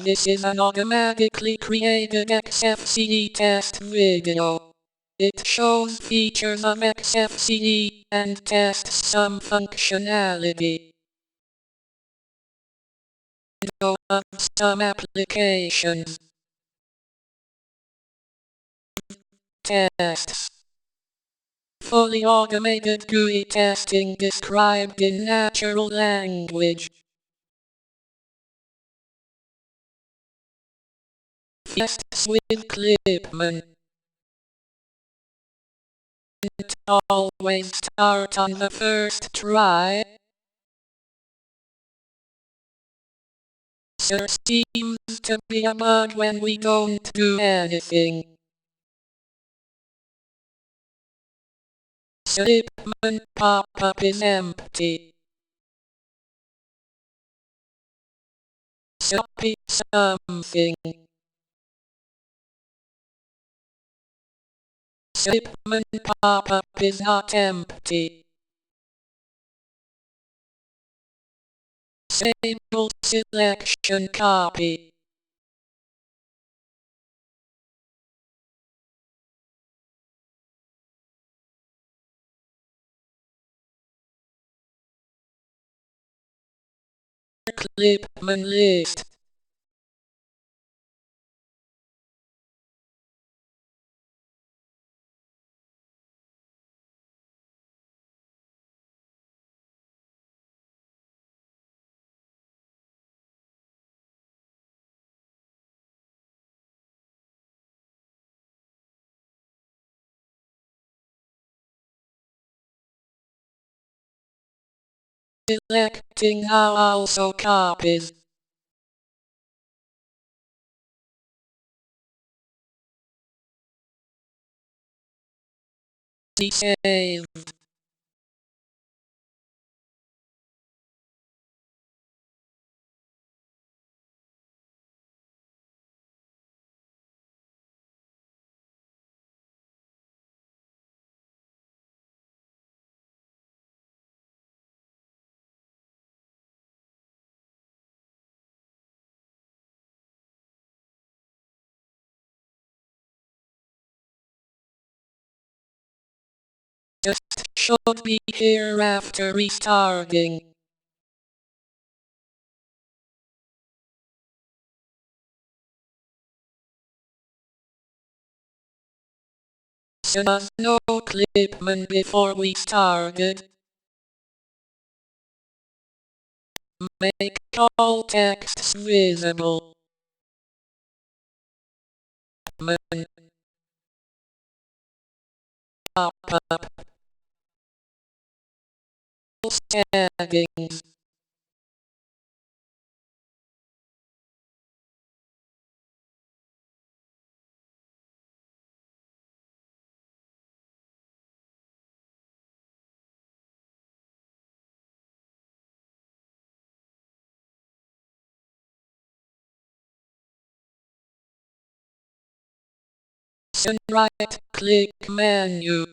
This is an automatically created XFCE-Test video. It shows features of XFCE and tests some functionality of some applications. Tests. Fully automated GUI testing described in natural language. Tests with Clipman. Always start on the first try. There seems to be a bug when we don't do anything. Clipman pop-up is empty. Copy something. Clipman pop-up is not empty. Disable selection copy. Clipman list. Selecting now also copies. Saved. Just should be here after restarting. There's no Clipman before we started. Make all texts visible. Pop-up. Settings. Right-click menu.